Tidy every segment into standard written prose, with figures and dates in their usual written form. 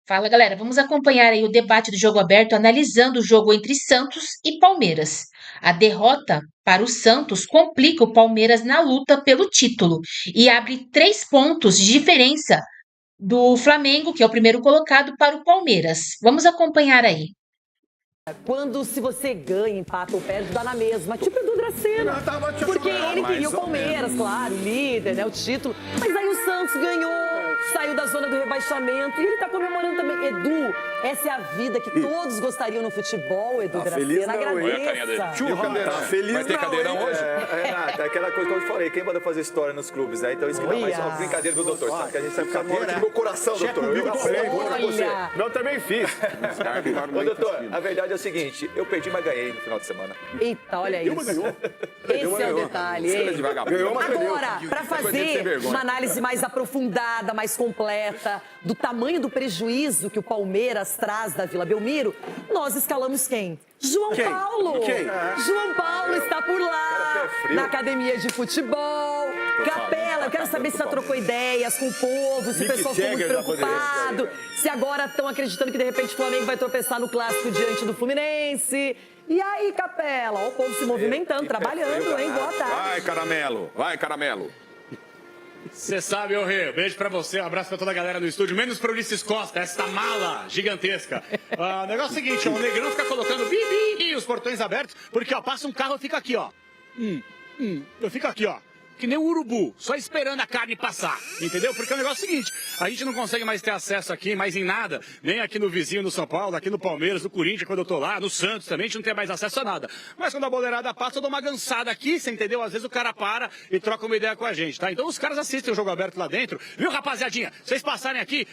Fala, galera. Vamos acompanhar aí o debate do jogo aberto, analisando o jogo entre Santos e Palmeiras. A derrota para o Santos complica o Palmeiras na luta pelo título e abre 3 pontos de diferença do Flamengo, que é o primeiro colocado, para o Palmeiras. Vamos acompanhar aí. Quando se você ganha, empata ou perde, dá na mesma. Tipo Edu Dracena. Porque ele queria o Palmeiras, claro, líder, né, o título. Mas aí o Santos ganhou, saiu da zona do rebaixamento e ele tá comemorando também. Edu, essa é a vida que todos gostariam no futebol, Edu Dracena. Agradeça. Feliz vai ter cadeirão hoje? Renato, é aquela coisa que eu te falei, quem manda fazer história nos clubes, né? Então isso que dá mais uma brincadeira do doutor, sabe? Que a gente sabe ficar forte no meu coração, doutor. Eu aprendo com você. Não, também fiz. Ô, doutor, a verdade é o seguinte, eu perdi, mas ganhei no final de semana. Eita, olha isso. Esse é o detalhe, hein? Agora, para fazer uma análise mais aprofundada, mais completa, do tamanho do prejuízo que o Palmeiras traz da Vila Belmiro, nós escalamos quem? João Paulo! João Paulo está por lá, na academia de futebol. Capela, eu quero saber se já trocou ideias com o povo, se o pessoal ficou muito preocupado, se agora estão acreditando que de repente o Flamengo vai tropeçar no clássico diante do Fluminense. E aí, Capela? Ó, o povo se movimentando, trabalhando, hein? Boa tarde. Vai, caramelo. Você sabe, ô Rê, beijo pra você, um abraço pra toda a galera no estúdio, menos pro Ulisses Costa, essa mala gigantesca. O negócio é o seguinte, o Negrão fica colocando bibi os portões abertos, porque ó, passa um carro e fica aqui, ó. Eu fico aqui, ó. Que nem um urubu, só esperando a carne passar, entendeu? Porque o negócio é o seguinte, a gente não consegue mais ter acesso aqui, mais em nada, nem aqui no vizinho do São Paulo, aqui no Palmeiras, no Corinthians, quando eu tô lá, no Santos também, a gente não tem mais acesso a nada. Mas quando a boleirada passa, eu dou uma gansada aqui, você entendeu? Às vezes o cara para e troca uma ideia com a gente, tá? Então os caras assistem o jogo aberto lá dentro, viu, rapaziadinha? Vocês passarem aqui,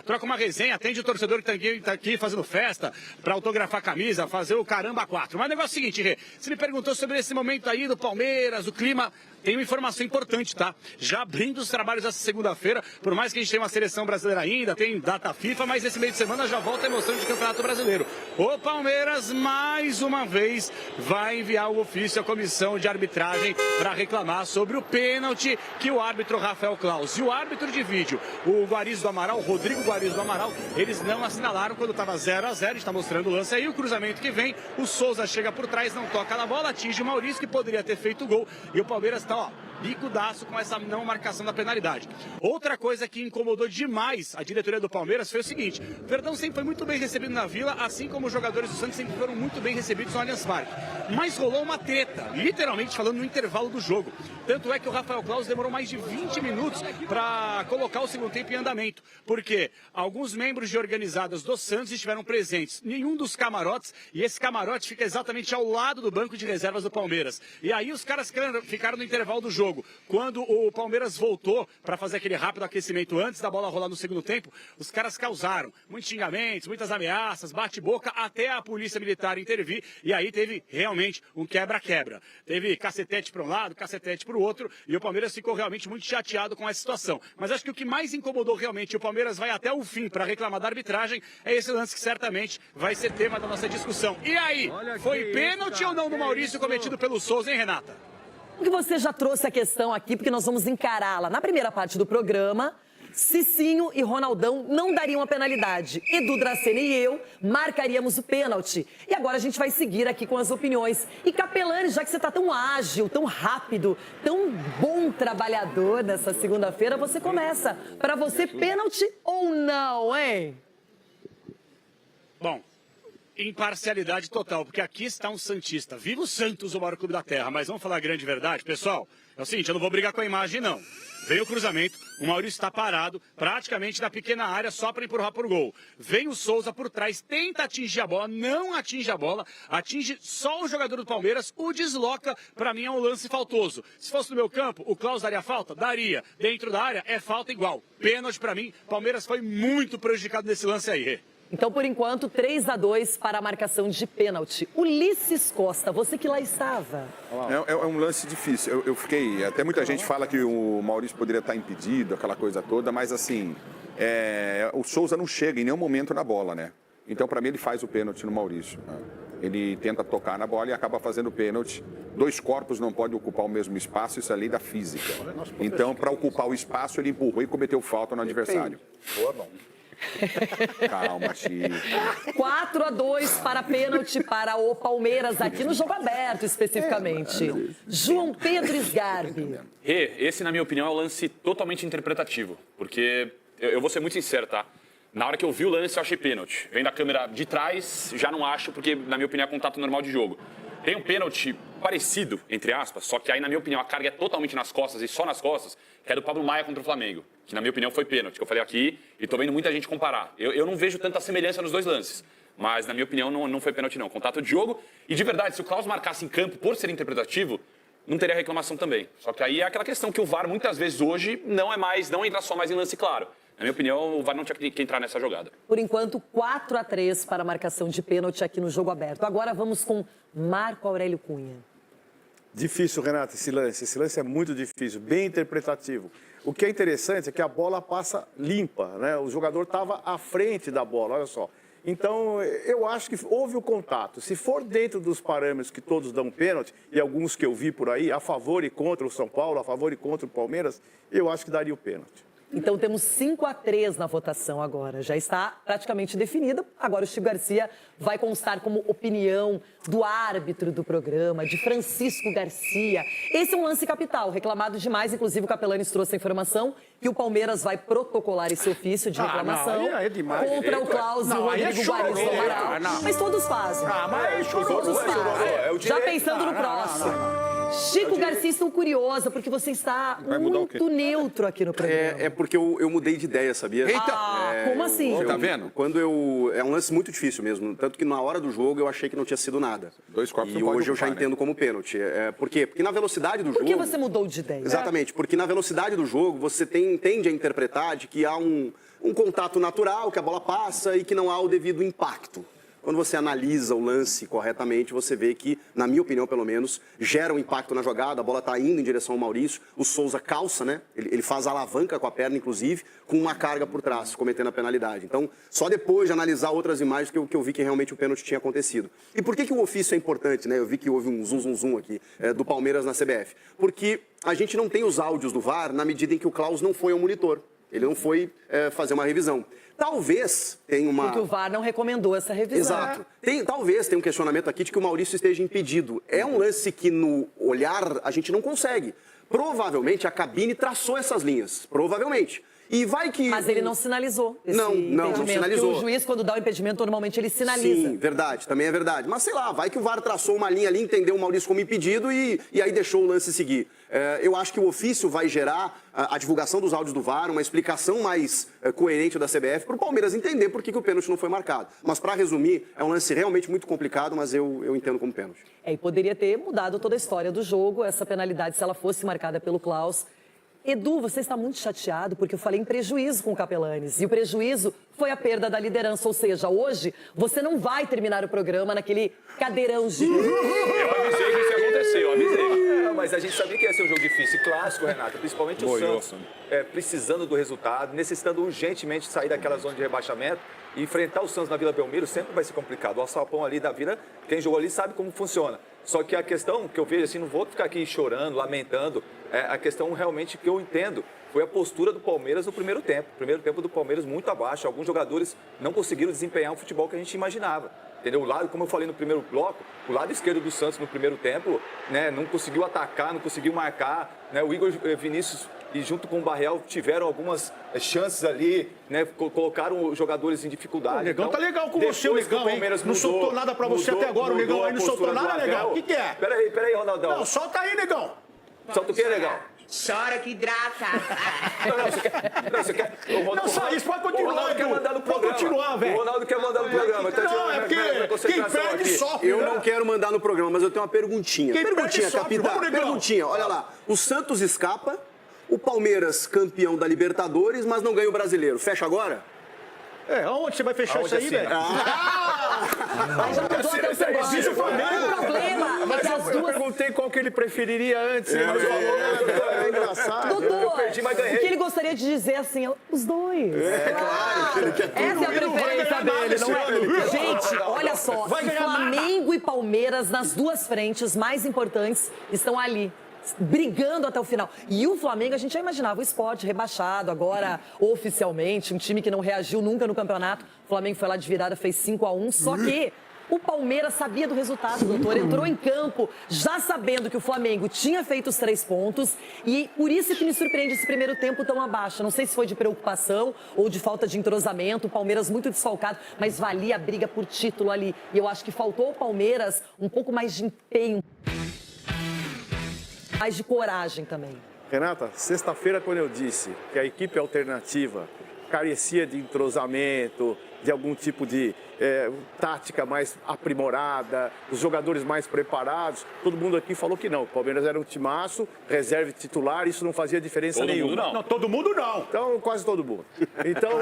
troca uma resenha, atende o torcedor que tá aqui fazendo festa, pra autografar a camisa, fazer o caramba 4. Mas o negócio é o seguinte, Rê, você me perguntou sobre esse momento aí do Palmeiras, o clima. Tem uma informação importante, tá? Já abrindo os trabalhos essa segunda-feira, por mais que a gente tenha uma seleção brasileira ainda, tem data FIFA, mas esse meio de semana já volta a emoção de Campeonato Brasileiro. O Palmeiras, mais uma vez, vai enviar o ofício à comissão de arbitragem para reclamar sobre o pênalti que o árbitro Rafael Claus e o árbitro de vídeo, o Guarizo do Amaral, Rodrigo Guarizo do Amaral, eles não assinalaram quando estava 0 a 0, a gente está mostrando o lance aí, o cruzamento que vem, o Souza chega por trás, não toca na bola, atinge o Maurício, que poderia ter feito o gol, e o Palmeiras está bicudaço com essa não marcação da penalidade. Outra coisa que incomodou demais a diretoria do Palmeiras foi o seguinte: o Verdão sempre foi muito bem recebido na Vila, assim como os jogadores do Santos sempre foram muito bem recebidos no Allianz Parque. Mas rolou uma treta, literalmente falando, no intervalo do jogo. Tanto é que o Rafael Claus demorou mais de 20 minutos para colocar o segundo tempo em andamento, porque alguns membros de organizadas do Santos estiveram presentes, nenhum dos camarotes, e esse camarote fica exatamente ao lado do banco de reservas do Palmeiras. E aí os caras ficaram no intervalo do jogo. Quando o Palmeiras voltou para fazer aquele rápido aquecimento antes da bola rolar no segundo tempo, os caras causaram muitos xingamentos, muitas ameaças, bate-boca, até a polícia militar intervir, e aí teve realmente um quebra-quebra. Teve cacetete para um lado, cacetete para o outro, e o Palmeiras ficou realmente muito chateado com essa situação. Mas acho que o que mais incomodou realmente, o Palmeiras vai até o fim para reclamar da arbitragem, é esse lance que certamente vai ser tema da nossa discussão. E aí, foi pênalti ou não do Maurício cometido pelo Souza, hein, Renata? Que você já trouxe a questão aqui, porque nós vamos encará-la na primeira parte do programa. Cicinho e Ronaldão não dariam a penalidade. Edu Dracena e eu marcaríamos o pênalti. E agora a gente vai seguir aqui com as opiniões. E Capelani, já que você está tão ágil, tão rápido, tão bom trabalhador nessa segunda-feira, você começa. Para você, pênalti ou não, hein? Bom, imparcialidade total, porque aqui está um santista. Viva o Santos, o maior clube da terra. Mas vamos falar a grande verdade, pessoal? É o seguinte, eu não vou brigar com a imagem, não. Veio o cruzamento, o Maurício está parado, praticamente na pequena área, só para empurrar para o gol. Vem o Souza por trás, tenta atingir a bola, não atinge a bola, atinge só o jogador do Palmeiras, o desloca, para mim é um lance faltoso. Se fosse no meu campo, o Claus daria falta? Daria. Dentro da área, é falta igual. Pênalti para mim, Palmeiras foi muito prejudicado nesse lance aí. Então, por enquanto, 3-2 para a marcação de pênalti. Ulisses Costa, você que lá estava. É um lance difícil. Eu fiquei... Até muita gente fala que o Maurício poderia estar impedido, aquela coisa toda, mas assim, o Souza não chega em nenhum momento na bola, né? Então, para mim, ele faz o pênalti no Maurício. Ele tenta tocar na bola e acaba fazendo o pênalti. Dois corpos não podem ocupar o mesmo espaço, isso é lei da física. Então, para ocupar o espaço, ele empurrou e cometeu falta no adversário. Calma, Chico. 4-2 para pênalti para o Palmeiras, aqui no jogo aberto especificamente. João Pedro Sgarbi. Esse, na minha opinião, é um lance totalmente interpretativo, porque eu vou ser muito sincero, tá? Na hora que eu vi o lance, eu achei pênalti. Vem da câmera de trás, já não acho, porque, na minha opinião, é contato normal de jogo. Tem um pênalti parecido, entre aspas, só que aí, na minha opinião, a carga é totalmente nas costas e só nas costas, que é do Pablo Maia contra o Flamengo, que, na minha opinião, foi pênalti, que eu falei aqui, e tô vendo muita gente comparar. Eu não vejo tanta semelhança nos dois lances, mas, na minha opinião, não foi pênalti, não. Contato de jogo, e de verdade, se o Klaus marcasse em campo por ser interpretativo, não teria reclamação também. Só que aí é aquela questão que o VAR, muitas vezes, hoje, não entra só mais em lance claro. Na minha opinião, o VAR não tinha que entrar nessa jogada. Por enquanto, 4-3 para a marcação de pênalti aqui no jogo aberto. Agora vamos com Marco Aurélio Cunha. Difícil, Renato, esse lance. Esse lance é muito difícil, bem interpretativo. O que é interessante é que a bola passa limpa, né? O jogador estava à frente da bola, olha só. Então, eu acho que houve o contato. Se for dentro dos parâmetros que todos dão pênalti, e alguns que eu vi por aí, a favor e contra o São Paulo, a favor e contra o Palmeiras, eu acho que daria o pênalti. Então temos 5-3 na votação agora. Já está praticamente definida. Agora o Chico Garcia vai constar como opinião do árbitro do programa, de Francisco Garcia. Esse é um lance capital, reclamado demais. Inclusive o Capelanes trouxe a informação que o Palmeiras vai protocolar esse ofício de reclamação contra o Klaus e o Rodrigo Guares do Amaral. Mas todos fazem. Todos fazem. Já pensando no próximo. Chico Garcia, estou curiosa, porque você está muito neutro aqui no programa. É porque eu mudei de ideia, sabia? Como assim? Tá vendo? É um lance muito difícil mesmo. Tanto que na hora do jogo eu achei que não tinha sido nada. Dois copos E não pode hoje eu já ocupar, né? entendo como pênalti. Por quê? Porque na velocidade do jogo... Por que você mudou de ideia? Exatamente, porque na velocidade do jogo você tende a interpretar de que há um contato natural, que a bola passa e que não há o devido impacto. Quando você analisa o lance corretamente, você vê que, na minha opinião pelo menos, gera um impacto na jogada, a bola está indo em direção ao Maurício, o Souza calça, né? Ele faz alavanca com a perna, inclusive, com uma carga por trás, cometendo a penalidade. Então, só depois de analisar outras imagens que eu vi que realmente o pênalti tinha acontecido. E por que o ofício é importante, né? Eu vi que houve um zum aqui, do Palmeiras na CBF. Porque a gente não tem os áudios do VAR na medida em que o Klaus não foi ao monitor. Ele não foi fazer uma revisão. Talvez tenha uma... Porque o VAR não recomendou essa revisão. Exato. Talvez tenha um questionamento aqui de que o Maurício esteja impedido. É um lance que no olhar a gente não consegue. Provavelmente a cabine traçou essas linhas. Provavelmente. E vai que... Mas ele não sinalizou esse não sinalizou. Porque o juiz, quando dá o impedimento, normalmente ele sinaliza. Sim, verdade, também é verdade. Mas sei lá, vai que o VAR traçou uma linha ali, entendeu o Maurício como impedido e aí deixou o lance seguir. Eu acho que o ofício vai gerar a divulgação dos áudios do VAR, uma explicação mais coerente da CBF para o Palmeiras entender por que o pênalti não foi marcado. Mas para resumir, é um lance realmente muito complicado, mas eu entendo como pênalti. E poderia ter mudado toda a história do jogo, essa penalidade, se ela fosse marcada pelo Klaus. Edu, você está muito chateado porque eu falei em prejuízo com o Capelanes. E o prejuízo foi a perda da liderança. Ou seja, hoje você não vai terminar o programa naquele cadeirão gigante. Eu avisei que isso ia acontecer, eu avisei. Mas a gente sabia que ia ser um jogo difícil, clássico, Renato. Principalmente o Santos precisando do resultado, necessitando urgentemente sair daquela zona de rebaixamento. E enfrentar o Santos na Vila Belmiro sempre vai ser complicado. O alçapão ali da Vila, quem jogou ali sabe como funciona. Só que a questão que eu vejo assim, não vou ficar aqui chorando, lamentando, a questão realmente que eu entendo foi a postura do Palmeiras no primeiro tempo. O primeiro tempo do Palmeiras muito abaixo, alguns jogadores não conseguiram desempenhar o futebol que a gente imaginava. Entendeu? O lado, como eu falei no primeiro bloco, o lado esquerdo do Santos no primeiro tempo, né, não conseguiu atacar, não conseguiu marcar, né, o Igor Vinícius e junto com o Barreal tiveram algumas chances ali, né, colocaram os jogadores em dificuldade. O Negão então, tá legal com você, o Negão, hein? Não soltou nada pra você até agora, o Negão aí não soltou nada, Negão. O que é? Peraí, Ronaldão. Não, solta aí, Negão. Solta o que, Negão? Chora que hidrata. Você quer... Não, só isso, pode continuar. O Ronaldo quer mandar no programa. Pode continuar, velho. O Ronaldo quer mandar no programa. Não, é porque quem perde sofre. Eu não quero mandar no programa, mas eu tenho uma perguntinha. Perguntinha, capitão. Perguntinha, olha lá. O Santos escapa, o Palmeiras campeão da Libertadores, mas não ganha o Brasileiro. Fecha agora? Aonde você vai fechar isso aí, velho? Aí já mudou até o seu O problema é que as Eu duas... perguntei qual que ele preferiria antes. Ele não falou nada. É engraçado. Dudu, Eu perdi, mas ganhei. o que ele gostaria de dizer assim, os dois. Claro. Essa é a preferência dele, não é? Gente, olha só, Flamengo e Palmeiras nas duas frentes mais importantes estão ali. brigando até o final. E o Flamengo, a gente já imaginava o Sport rebaixado, agora oficialmente, um time que não reagiu nunca no campeonato. O Flamengo foi lá de virada, fez 5-1, só que o Palmeiras sabia do resultado, doutor. Entrou em campo já sabendo que o Flamengo tinha feito os 3 pontos e por isso que me surpreende esse primeiro tempo tão abaixo. Não sei se foi de preocupação ou de falta de entrosamento. O Palmeiras muito desfalcado, mas valia a briga por título ali. E eu acho que faltou ao Palmeiras um pouco mais de empenho, mais de coragem também. Renata, sexta-feira, quando eu disse que a equipe alternativa carecia de entrosamento, de algum tipo de tática mais aprimorada, os jogadores mais preparados, todo mundo aqui falou que não. O Palmeiras era um timaço, reserva titular, isso não fazia diferença nenhuma. Não, todo mundo não. Então, quase todo mundo. Então,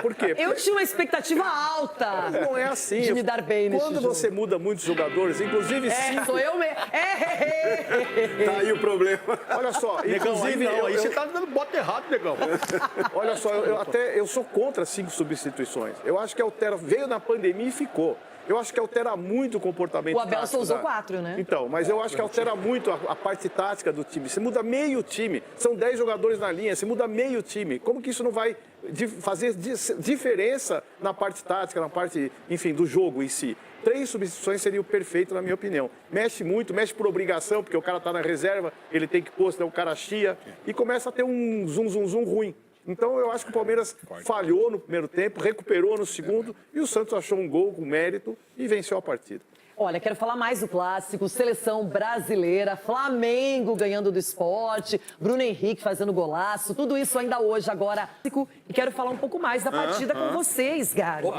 por quê? Eu tinha uma expectativa alta. Não é assim. De me dar bem nesse Quando jogo. você muda muitos jogadores, inclusive... Sou eu mesmo. Tá aí o problema. Olha só, Negão, inclusive... aí você tá dando bota errado, Negão. Olha só, eu sou contra 5 substituições. Eu acho que altera, veio na pandemia e ficou. Eu acho que altera muito o comportamento O Abel só tático usou 4, né? Então, mas eu acho que altera muito a parte tática do time. Você muda meio time, são 10 jogadores na linha, você muda meio time. Como que isso não vai fazer diferença na parte tática, na parte, enfim, do jogo em si? 3 substituições seria o perfeito, na minha opinião. Mexe muito, mexe por obrigação, porque o cara tá na reserva, ele tem que pôr, senão o cara chia, e começa a ter um zum ruim. Então, eu acho que o Palmeiras falhou no primeiro tempo, recuperou no segundo, e o Santos achou um gol com mérito e venceu a partida. Olha, quero falar mais do clássico, seleção brasileira, Flamengo ganhando do Sport, Bruno Henrique fazendo golaço, tudo isso ainda hoje, agora. E quero falar um pouco mais da partida com vocês, Garo.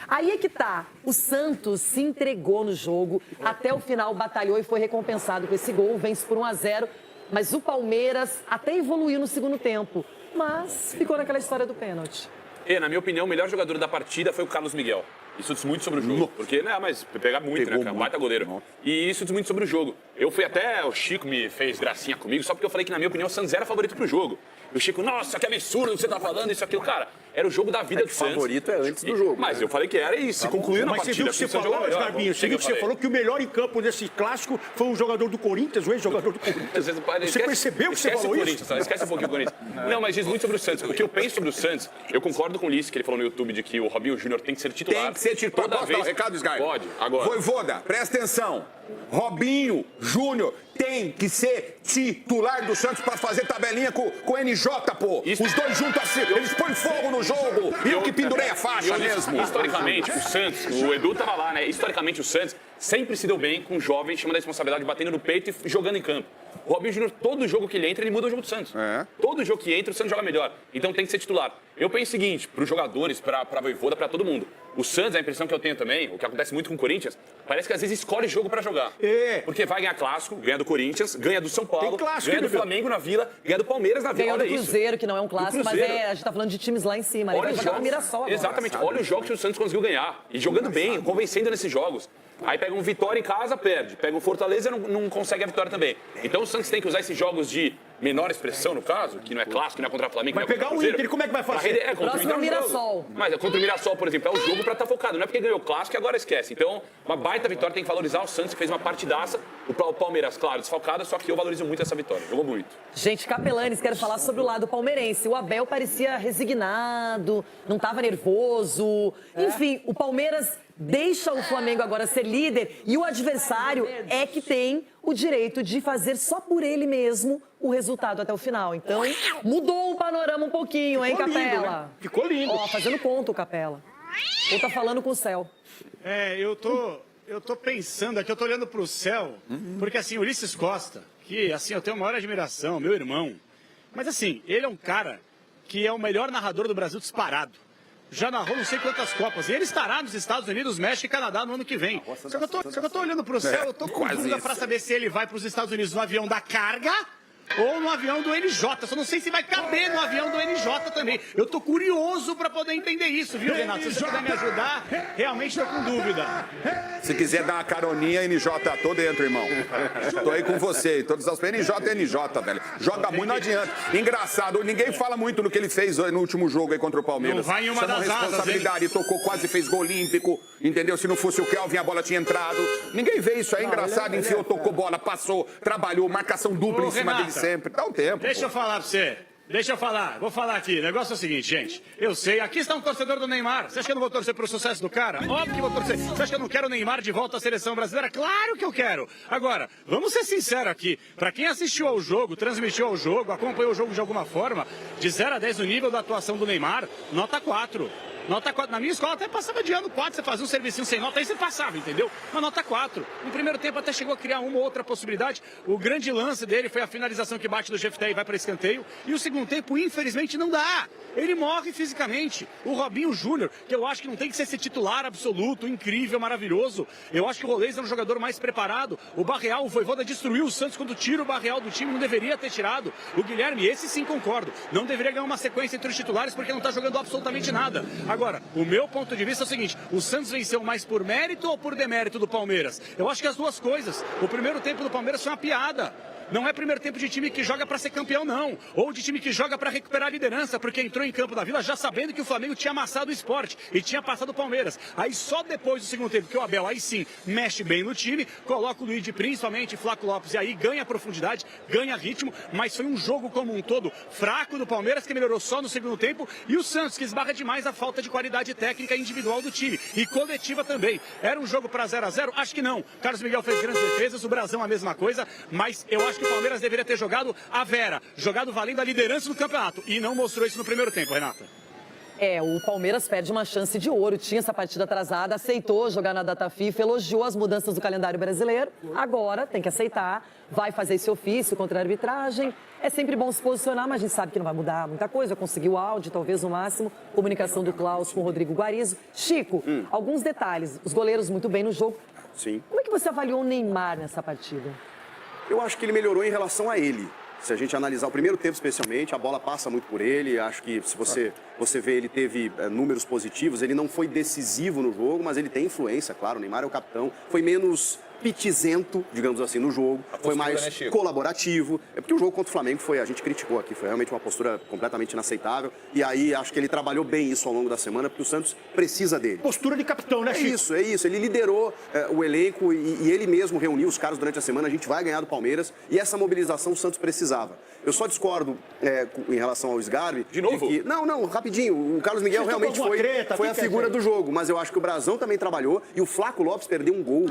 Aí é que tá, o Santos se entregou no jogo, até o final batalhou e foi recompensado com esse gol, vence por 1-0, mas o Palmeiras até evoluiu no segundo tempo. Mas ficou naquela história do pênalti. Na minha opinião, o melhor jogador da partida foi o Carlos Miguel. Isso diz muito sobre o jogo. Porque, mas pegar muito, né, cara? Baita goleiro. E isso diz muito sobre o jogo. Eu fui até, o Chico me fez gracinha comigo, só porque eu falei que, na minha opinião, o Santos era favorito pro jogo. E o Chico, nossa, que absurdo você tá falando, isso, aquilo. Cara, era o jogo da vida do Santos. O favorito é antes do jogo. Mas eu falei que era e se concluiu na partida. Mas você viu que você falou, Garbinho, você viu que você falou que o melhor em campo nesse clássico foi um jogador do Corinthians, o ex-jogador do Corinthians. Você percebeu que você falou isso? Esquece um pouquinho o Corinthians. Não, mas diz muito sobre o Santos. O que eu penso sobre o Santos, eu concordo com o Ulisses, que ele falou no YouTube de que o Robinho Júnior tem que ser titular. Tem que ser titular. Toda vez. Recado, Sky. Pode, agora. Voivoda, presta atenção. Robinho Júnior tem que ser titular do Santos pra fazer tabelinha com o NJ, pô. Isso. Os dois juntos assim, eles põem fogo no jogo. E eu que pendurei a faixa mesmo. Historicamente, o Santos, o Edu tava lá, né? Historicamente, o Santos sempre se deu bem com jovens chamando a responsabilidade, batendo no peito e jogando em campo. O Robinho Júnior, todo jogo que ele entra, ele muda o jogo do Santos. Todo jogo que entra, o Santos joga melhor. Então tem que ser titular. Eu penso o seguinte, pros jogadores, pra Voivoda, pra todo mundo. O Santos, a impressão que eu tenho também, o que acontece muito com o Corinthians, parece que às vezes escolhe jogo pra jogar. Porque vai ganhar clássico, ganha do Corinthians, ganha do São Paulo, ganha do Flamengo na Vila, ganha do Palmeiras na Vila. Ganhou Olha do Cruzeiro, que não é um clássico, mas a gente tá falando de times lá em cima. Ele vai jogar no Mirassol agora. Exatamente. Olha os jogos que o Santos conseguiu ganhar. E jogando bem, convencendo nesses jogos. Aí pega um Vitória em casa, perde. Pega um Fortaleza e não consegue a vitória também. Então o Santos tem que usar esses jogos de menor expressão, no caso, que não é clássico, que não é contra o Flamengo. Vai pegar o Inter, como é que vai fazer? Próximo é o Mirassol. Mas contra o Mirassol, por exemplo, é o jogo pra estar focado. Não é porque ganhou o clássico e agora esquece. Então, uma baita vitória, tem que valorizar o Santos, que fez uma partidaça. O Palmeiras, claro, desfalcado, só que eu valorizo muito essa vitória. Jogou muito. Gente, Capelanes, quero falar sobre o lado palmeirense. O Abel parecia resignado, não estava nervoso. Enfim, o Palmeiras deixa o Flamengo agora ser líder e o adversário é que tem o direito de fazer só por ele mesmo o resultado até o final. Então, mudou o panorama um pouquinho, hein, Capela? Lindo, né? Ficou lindo. Ó, fazendo ponto, Capela. Ou tá falando com o céu. Eu tô pensando aqui, eu tô olhando pro céu, porque assim, o Ulisses Costa, que assim, eu tenho a maior admiração, meu irmão, mas assim, ele é um cara que é o melhor narrador do Brasil disparado. Já narrou não sei quantas Copas. E ele estará nos Estados Unidos, México e Canadá no ano que vem. Só que eu tô olhando pro céu, eu tô com dúvida pra saber se ele vai pros Estados Unidos no avião da carga ou no avião do NJ. Só não sei se vai caber no avião do NJ também. Eu tô curioso para poder entender isso, viu, Renato? Se você puder me ajudar, realmente tô com dúvida. Se quiser dar uma caroninha, NJ, tô dentro, irmão. Tô aí com você. Todos os NJ é NJ, velho. Joga muito, não adianta. Engraçado, ninguém fala muito no que ele fez no último jogo aí contra o Palmeiras. Não vai em uma das responsabilidade, asas, tocou, quase fez gol olímpico, entendeu? Se não fosse o Kelvin, a bola tinha entrado. Ninguém vê isso, é engraçado. Enfiou, tocou bola, passou, trabalhou, marcação dupla em cima dele sempre. Dá um tempo. Deixa eu falar pra você. Deixa eu falar, vou falar aqui. O negócio é o seguinte, gente. Eu sei, aqui está um torcedor do Neymar. Você acha que eu não vou torcer pro sucesso do cara? Óbvio que vou torcer. Você acha que eu não quero o Neymar de volta à seleção brasileira? Claro que eu quero. Agora, vamos ser sinceros aqui. Pra quem assistiu ao jogo, transmitiu ao jogo, acompanhou o jogo de alguma forma, de 0 a 10 no nível da atuação do Neymar, nota 4. Nota 4. Na minha escola até passava de ano 4, você fazia um servicinho sem nota, aí você passava, entendeu? Uma nota 4. No primeiro tempo até chegou a criar uma ou outra possibilidade. O grande lance dele foi a finalização que bate do Jefté e vai para escanteio. E o segundo tempo, infelizmente, não dá. Ele morre fisicamente. O Robinho Júnior, que eu acho que não tem que ser esse titular absoluto, incrível, maravilhoso. Eu acho que o Rolês é um jogador mais preparado. O Barreal, o Vojvoda destruiu o Santos quando tira o Barreal do time, não deveria ter tirado. O Guilherme, esse sim concordo. Não deveria ganhar uma sequência entre os titulares porque não está jogando absolutamente nada. Agora, o meu ponto de vista é o seguinte, o Santos venceu mais por mérito ou por demérito do Palmeiras? Eu acho que as duas coisas. O primeiro tempo do Palmeiras foi uma piada. Não é primeiro tempo de time que joga para ser campeão, não. Ou de time que joga para recuperar a liderança, porque entrou em campo da Vila já sabendo que o Flamengo tinha amassado o Sport e tinha passado o Palmeiras. Aí só depois do segundo tempo que o Abel, aí sim, mexe bem no time, coloca o Luigi, principalmente Flaco Lopes, e aí ganha profundidade, ganha ritmo, mas foi um jogo como um todo fraco do Palmeiras, que melhorou só no segundo tempo, e o Santos, que esbarra demais a falta de qualidade técnica individual do time, e coletiva também. Era um jogo para 0 a 0? Acho que não. Carlos Miguel fez grandes defesas, o Brasão a mesma coisa, mas eu acho que o Palmeiras deveria ter jogado a Vera, jogado valendo a liderança do campeonato, e não mostrou isso no primeiro tempo, Renata. O Palmeiras perde uma chance de ouro, tinha essa partida atrasada, aceitou jogar na data FIFA, elogiou as mudanças do calendário brasileiro, agora tem que aceitar, vai fazer esse ofício contra a arbitragem. É sempre bom se posicionar, mas a gente sabe que não vai mudar muita coisa, conseguir o áudio, talvez no máximo, comunicação do Klaus com o Rodrigo Guarizo. Chico, alguns detalhes, os goleiros muito bem no jogo. Sim. Como é que você avaliou o Neymar nessa partida? Eu acho que ele melhorou em relação a ele. Se a gente analisar o primeiro tempo especialmente, a bola passa muito por ele. Acho que se você vê, ele teve números positivos. Ele não foi decisivo no jogo, mas ele tem influência, claro. O Neymar é o capitão. Foi menos pitizento, digamos assim, no jogo. Foi mais colaborativo. É porque o jogo contra o Flamengo a gente criticou aqui, foi realmente uma postura completamente inaceitável. E aí acho que ele trabalhou bem isso ao longo da semana, porque o Santos precisa dele. Postura de capitão, né, Chico? É isso. Ele liderou o elenco e ele mesmo reuniu os caras durante a semana. A gente vai ganhar do Palmeiras e essa mobilização o Santos precisava. Eu só discordo em relação ao Sgarbi. De novo? Não, rapidinho. O Carlos Miguel realmente foi a figura do jogo, mas eu acho que o Brasão também trabalhou e o Flaco Lopes perdeu um gol.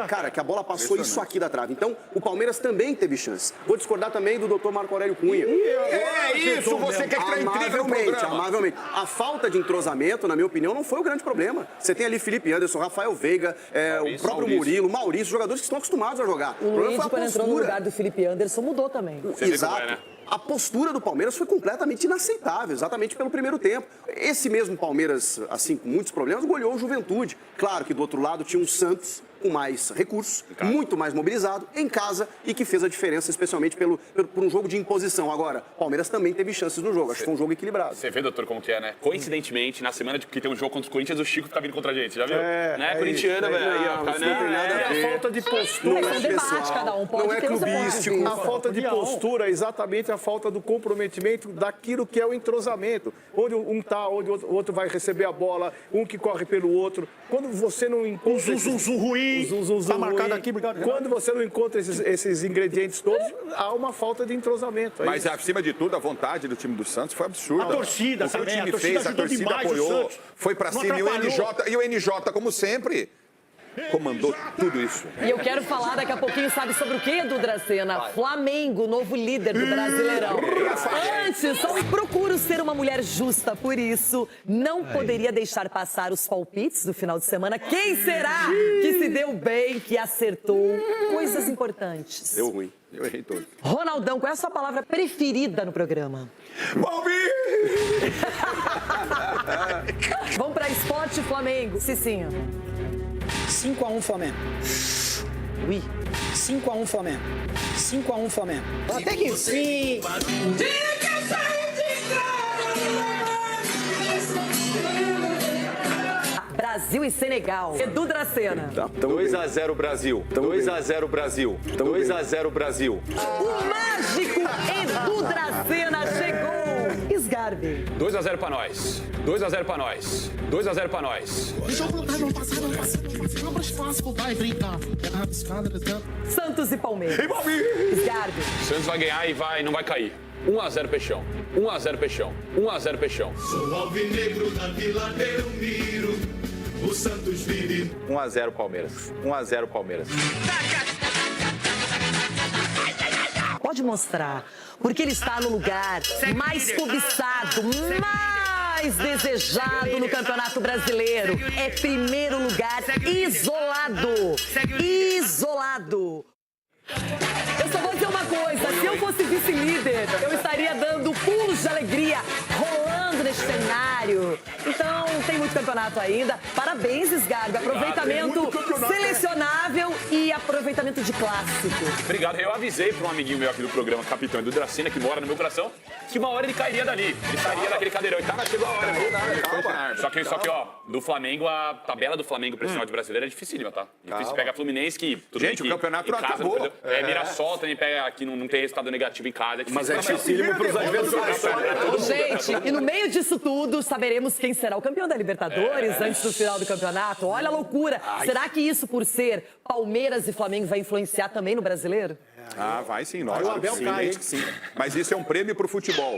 Cara, que a bola passou isso aqui da trave. Então, o Palmeiras também teve chance. Vou discordar também do Dr. Marco Aurélio Cunha. Isso, você quer entrar intriga no programa. Amavelmente. A falta de entrosamento, na minha opinião, não foi o grande problema. Você tem ali Felipe Anderson, Rafael Veiga, o próprio Murilo, Maurício, jogadores que estão acostumados a jogar. O Luiz, quando entrou no lugar do Felipe Anderson, mudou também. Exato. A postura do Palmeiras foi completamente inaceitável, exatamente pelo primeiro tempo. Esse mesmo Palmeiras, assim, com muitos problemas, goleou o Juventude. Claro que do outro lado tinha um Santos com mais recursos, muito mais mobilizado, em casa, e que fez a diferença, especialmente por um jogo de imposição. Agora, o Palmeiras também teve chances no jogo, acho que foi um jogo equilibrado. Você vê, doutor, como que é, né? Coincidentemente, na semana que tem um jogo contra os Corinthians, o Chico tá vindo contra a gente, já viu? Corintiana, velho. Não tem nada a ver. A falta de postura. Não é debate, cada um pode não é clubístico. A falta de postura é exatamente a falta do comprometimento daquilo que é o entrosamento. Onde um tá, onde o outro vai receber a bola, um que corre pelo outro. Quando você não encontra... ruim. Tá marcado aqui, obrigado. Quando você não encontra esses ingredientes todos, há uma falta de entrosamento. Mas, acima de tudo, a vontade do time do Santos foi absurda. A torcida, o que o time fez, a torcida apoiou, foi pra cima. E o NJ, como sempre, comandou tudo isso. E eu quero falar daqui a pouquinho, sabe sobre o quê, Edu Dracena? Flamengo, novo líder do Brasileirão. Antes, só procuro ser uma mulher justa, por isso não poderia deixar passar os palpites do final de semana. Quem será que se deu bem, que acertou coisas importantes? Deu ruim. Eu errei todo. Ronaldão, qual é a sua palavra preferida no programa? Vamos pra Esporte Flamengo. Cicinho. 5-1 Flamengo. Ui. 5-1 Flamengo. 5-1 Flamengo. Até que sim. Brasil e Senegal. Edu Dracena. 2-0 Brasil. 2-0 Brasil. 2-0 Brasil. O mágico Edu Dracena chegou. Sgarbi. 2-0 pra nós. 2-0 pra nós. 2-0 pra nós. Santos e Palmeiras. Sgarbi. Santos vai ganhar e não vai cair. 1-0 Peixão. 1-0 Peixão. 1-0 Peixão. Sou alvinegro da Vila Belmiro. O Santos vive. 1-0 Palmeiras. 1-0 Palmeiras. Pode mostrar, porque ele está no lugar mais cobiçado, mais desejado no Campeonato Brasileiro. É primeiro lugar isolado. Isolado. Eu só vou dizer uma coisa, se eu fosse vice-líder, eu estaria dando pulos de alegria, rolando nesse cenário. Então, tem muito campeonato ainda. Parabéns, Sgarbi. Aproveitamento selecionável e aproveitamento de clássico. Obrigado. Eu avisei para um amiguinho meu aqui do programa, capitão Edu Dracena, que mora no meu coração, que uma hora ele cairia dali. Ele sairia daquele cadeirão. E chegou a hora. Só que, ó, do Flamengo, a tabela do Flamengo para esse final de brasileiro é dificílima, tá? Difícil pegar Fluminense, que tudo gente, bem o campeonato não acabou. Mirassol também pega aqui, não tem resultado negativo em casa. Mas é dificílimo para os adversários. Gente, e no meio disso tudo, saberemos quem será o campeão da Libertadores antes do final do campeonato. Olha a loucura. Será que isso, por ser Palmeiras e Flamengo, vai influenciar também no brasileiro? Ah, vai sim, lógico. Sim. Mas isso é um prêmio para o futebol.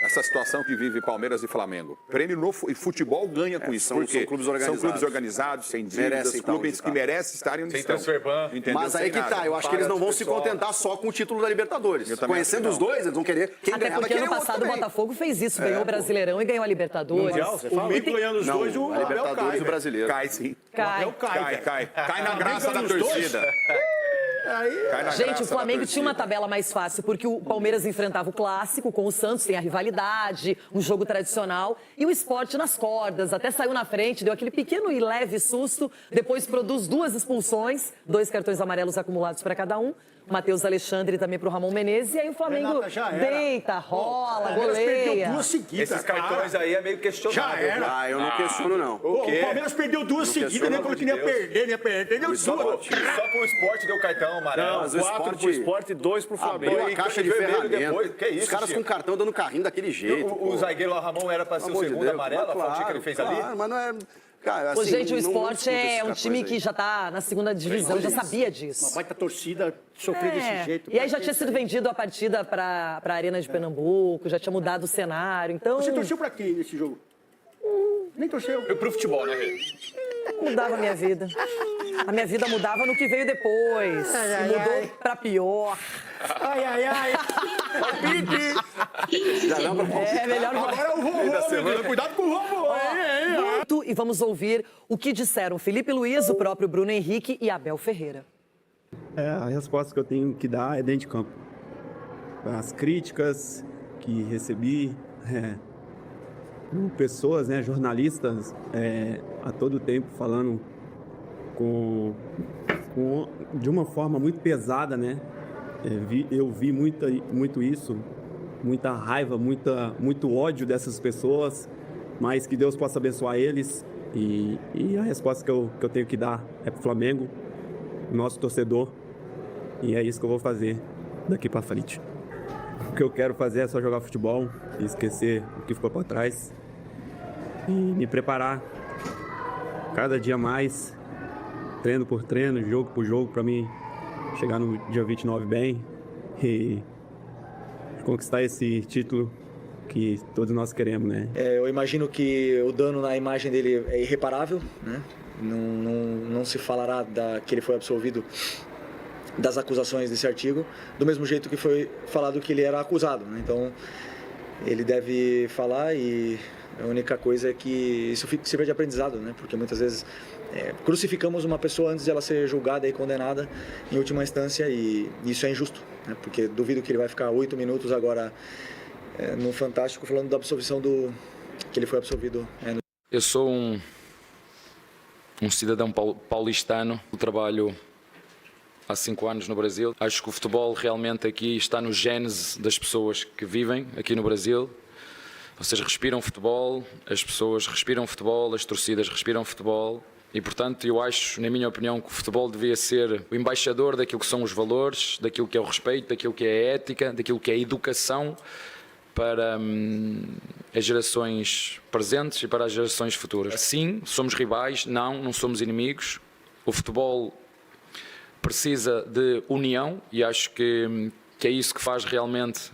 Essa situação que vive Palmeiras e Flamengo. Prêmio no futebol ganha com isso. São clubes organizados. São clubes organizados, sem dívidas, clubes que merecem estarem onde estão. Mas aí que tá, eu acho que eles não vão se contentar só com o título da Libertadores. Conhecendo os dois, eles vão querer. Quem até porque ano passado o Botafogo fez isso, ganhou o Brasileirão e ganhou a Libertadores. O Mico ganhando os dois, a Libertadores e o Brasileiro. Cai sim. Cai na graça da torcida. Gente, o Flamengo tinha uma tabela mais fácil, porque o Palmeiras enfrentava o clássico com o Santos, tem a rivalidade, um jogo tradicional, e o Sport nas cordas, até saiu na frente, deu aquele pequeno e leve susto, depois produz 2 expulsões, 2 cartões amarelos acumulados para cada um, Matheus Alexandre também para o Ramon Menezes, e aí o Flamengo deita, rola, goleia. Esses cartões aí é meio questionável. Ah, eu não questiono, não. O Palmeiras perdeu 2 seguidas, nem falou que nem ia perder, deu 2. Só pro Sport deu cartão amarelo. Não, 4 pro Sport e 2 pro Flamengo. Abriu a caixa de ferramenta. Que isso, os caras com cartão dando carrinho daquele jeito. O zagueiro lá, Ramon, era pra ser o segundo amarelo, a faltinha que ele fez ali? Mas não é... Cara, assim, gente, o Sport é um time que já tá na segunda divisão, já sabia disso. Uma baita torcida sofrer desse jeito. E aí já tinha sido vendido a partida pra Arena de Pernambuco, já tinha mudado o cenário, então... Você torceu pra quem nesse jogo? Nem torceu. Eu pro futebol, né, Rê? Mudava a minha vida. A minha vida mudava no que veio depois. Mudou pra pior. Palpite! Já não pra palpite. É melhor... Agora o vovô, cuidado com o vovô. E vamos ouvir o que disseram Felipe Luiz, o próprio Bruno Henrique e Abel Ferreira. A resposta que eu tenho que dar é dentro de campo. As críticas que recebi, pessoas, jornalistas, a todo tempo falando de uma forma muito pesada, eu vi muito isso, muita raiva, muito ódio dessas pessoas, mas que Deus possa abençoar eles. E a resposta que eu tenho que dar é pro Flamengo, nosso torcedor, e é isso que eu vou fazer daqui para frente. O que eu quero fazer é só jogar futebol e esquecer o que ficou para trás e me preparar cada dia mais, treino por treino, jogo por jogo, para mim chegar no dia 29 bem e conquistar esse título que todos nós queremos, Eu imagino que o dano na imagem dele é irreparável, Não se falará que ele foi absolvido das acusações desse artigo, do mesmo jeito que foi falado que ele era acusado, Então, ele deve falar e a única coisa é que isso sirva de aprendizado, Porque muitas vezes crucificamos uma pessoa antes de ela ser julgada e condenada em última instância e isso é injusto, Porque duvido que ele vai ficar 8 minutos agora no Fantástico falando da absolvição que ele foi absolvido. Eu sou um cidadão paulistano. Eu trabalho há 5 anos no Brasil. Acho que o futebol realmente aqui está no gênese das pessoas que vivem aqui no Brasil. Vocês respiram futebol, as pessoas respiram futebol, as torcidas respiram futebol. E, portanto, eu acho, na minha opinião, que o futebol devia ser o embaixador daquilo que são os valores, daquilo que é o respeito, daquilo que é a ética, daquilo que é a educação para as gerações presentes e para as gerações futuras. Sim, somos rivais, não somos inimigos. O futebol precisa de união e acho que é isso que faz realmente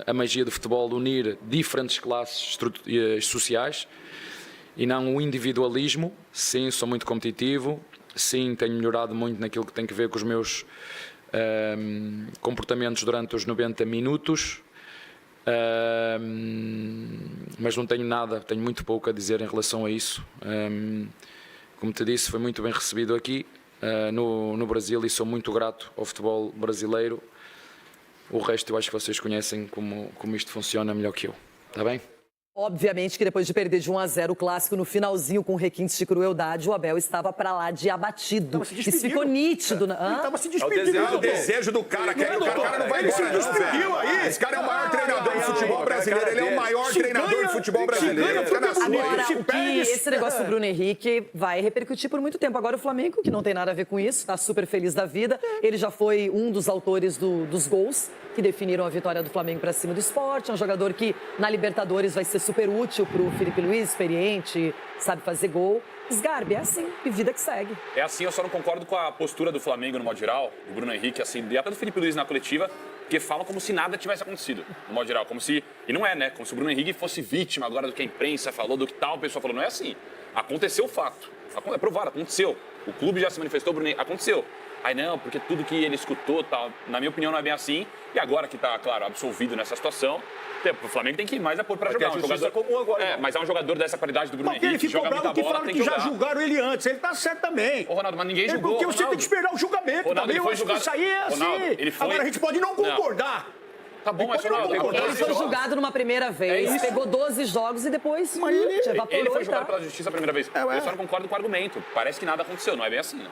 a magia do futebol, unir diferentes classes sociais e não o individualismo. Sim, sou muito competitivo, sim, tenho melhorado muito naquilo que tem a ver com os meus comportamentos durante os 90 minutos, mas não tenho tenho muito pouco a dizer em relação a isso. Como te disse, foi muito bem recebido aqui no Brasil e sou muito grato ao futebol brasileiro. O resto eu acho que vocês conhecem como isto funciona melhor que eu, está bem? Obviamente que depois de perder de 1-0 o clássico no finalzinho com requintes de crueldade, o Abel estava pra lá de abatido. Isso ficou nítido. Ele estava se despedindo. É o desejo do cara. O cara não vai embora. Ele se despediu aí. Esse cara é o maior treinador do futebol brasileiro. Ele é o maior treinador do futebol brasileiro. Agora, esse negócio do Bruno Henrique vai repercutir por muito tempo. Agora o Flamengo, que não tem nada a ver com isso, está super feliz da vida. Ele já foi um dos autores dos gols que definiram a vitória do Flamengo para cima do Sport. É um jogador que na Libertadores vai ser super útil para o Felipe Luiz, experiente, sabe fazer gol. Sgarbi, é assim, e vida que segue. É assim, eu só não concordo com a postura do Flamengo no modo geral, do Bruno Henrique, assim, e até do Felipe Luiz na coletiva, porque falam como se nada tivesse acontecido, no modo geral, como se, e não é, né, como se o Bruno Henrique fosse vítima agora do que a imprensa falou, do que tal pessoa falou, não é assim. Aconteceu o fato, é provado, aconteceu. O clube já se manifestou, Bruno Henrique, aconteceu. Aí não, porque tudo que ele escutou, tal, na minha opinião, não é bem assim. E agora que está, claro, absolvido nessa situação, o Flamengo tem que ir mais apoio para jogar. Um jogador comum agora. Mas é um jogador dessa qualidade do Bruno Henrique, ele ficou bravo que falaram que já julgaram ele antes. Ele tá certo também. Ô, Ronaldo, mas ninguém julgou. Porque você tem que esperar o julgamento. Ronaldo, também. Eu acho que isso aí é assim. Agora a gente pode não concordar. Tá bom, mas ele foi julgado numa primeira vez, pegou 12 jogos e depois evaporou. Ele foi julgado pela justiça a primeira vez. Eu só não concordo com o argumento. Parece que nada aconteceu. Não é bem assim, né?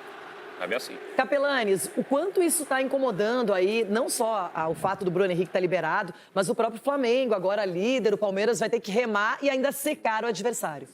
É bem assim. Capelanes, o quanto isso está incomodando aí, não só o fato do Bruno Henrique estar liberado, mas o próprio Flamengo, agora líder, o Palmeiras vai ter que remar e ainda secar o adversário.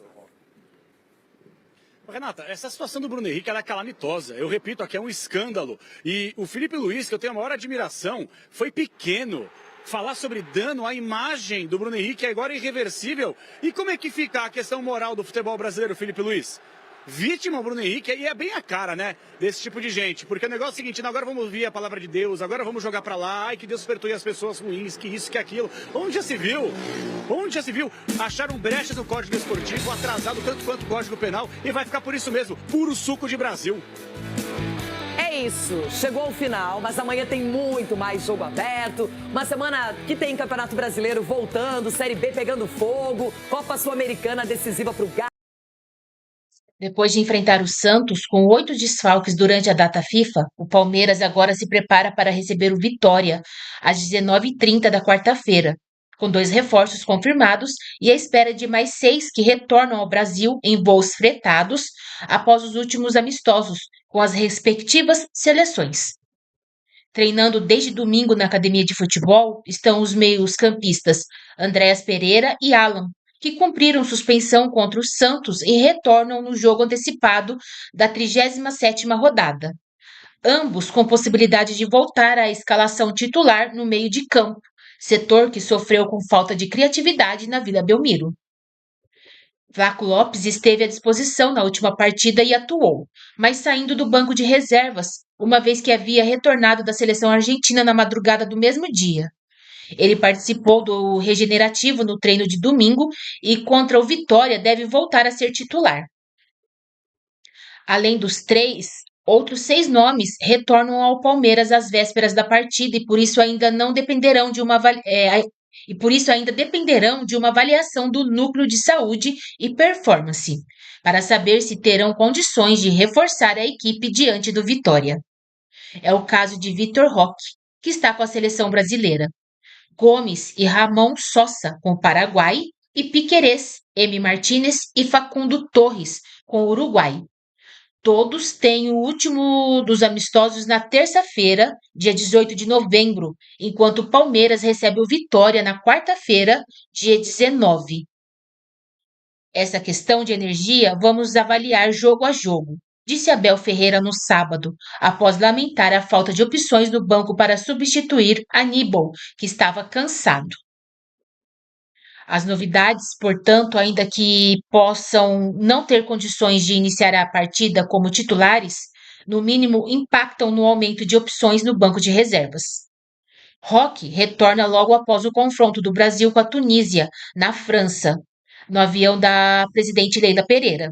Renata, essa situação do Bruno Henrique ela é calamitosa. Eu repito, aqui é um escândalo. E o Felipe Luiz, que eu tenho a maior admiração, foi pequeno. Falar sobre dano à imagem do Bruno Henrique é agora irreversível. E como é que fica a questão moral do futebol brasileiro, Felipe Luiz? Vítima, Bruno Henrique, e é bem a cara, né, desse tipo de gente. Porque o negócio é o seguinte, agora vamos ouvir a palavra de Deus, agora vamos jogar pra lá, ai que Deus perdoe as pessoas ruins, que isso, que aquilo. Onde já se viu? Onde já se viu? Acharam brechas no Código Esportivo, atrasado tanto quanto o Código Penal, e vai ficar por isso mesmo, puro suco de Brasil. É isso, chegou ao final, mas amanhã tem muito mais jogo aberto. Uma semana que tem Campeonato Brasileiro voltando, Série B pegando fogo, Copa Sul-Americana decisiva pro Galo. Depois de enfrentar o Santos com 8 desfalques durante a data FIFA, o Palmeiras agora se prepara para receber o Vitória às 19h30 da quarta-feira, com 2 reforços confirmados e a espera de mais 6 que retornam ao Brasil em voos fretados após os últimos amistosos com as respectivas seleções. Treinando desde domingo na academia de futebol estão os meios-campistas Andréas Pereira e Alan, que cumpriram suspensão contra o Santos e retornam no jogo antecipado da 37ª rodada. Ambos com possibilidade de voltar à escalação titular no meio de campo, setor que sofreu com falta de criatividade na Vila Belmiro. Flaco Lopes esteve à disposição na última partida e atuou, mas saindo do banco de reservas, uma vez que havia retornado da seleção argentina na madrugada do mesmo dia. Ele participou do regenerativo no treino de domingo e contra o Vitória deve voltar a ser titular. Além dos 3, outros 6 nomes retornam ao Palmeiras às vésperas da partida e por isso ainda dependerão de uma avaliação do núcleo de saúde e performance, para saber se terão condições de reforçar a equipe diante do Vitória. É o caso de Vitor Roque, que está com a seleção brasileira. Gomes e Ramon Sosa, com o Paraguai, e Piquerez, M. Martínez e Facundo Torres, com o Uruguai. Todos têm o último dos amistosos na terça-feira, dia 18 de novembro, enquanto o Palmeiras recebe o Vitória na quarta-feira, dia 19. Essa questão de energia vamos avaliar jogo a jogo, disse Abel Ferreira no sábado, após lamentar a falta de opções no banco para substituir Aníbal, que estava cansado. As novidades, portanto, ainda que possam não ter condições de iniciar a partida como titulares, no mínimo impactam no aumento de opções no banco de reservas. Roque retorna logo após o confronto do Brasil com a Tunísia, na França, no avião da presidente Leila Pereira,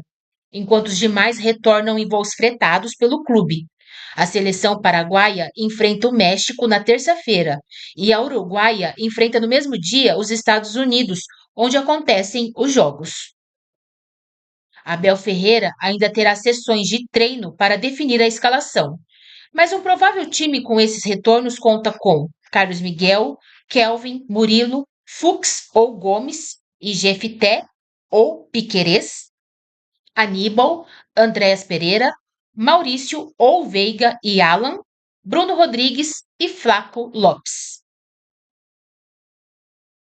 enquanto os demais retornam em voos fretados pelo clube. A seleção paraguaia enfrenta o México na terça-feira e a uruguaia enfrenta no mesmo dia os Estados Unidos, onde acontecem os jogos. Abel Ferreira ainda terá sessões de treino para definir a escalação, mas um provável time com esses retornos conta com Carlos Miguel, Kelvin, Murilo, Fux ou Gomes e Jefité ou Piquerez, Aníbal, Andréas Pereira, Maurício ou Veiga e Alan, Bruno Rodrigues e Flaco Lopes.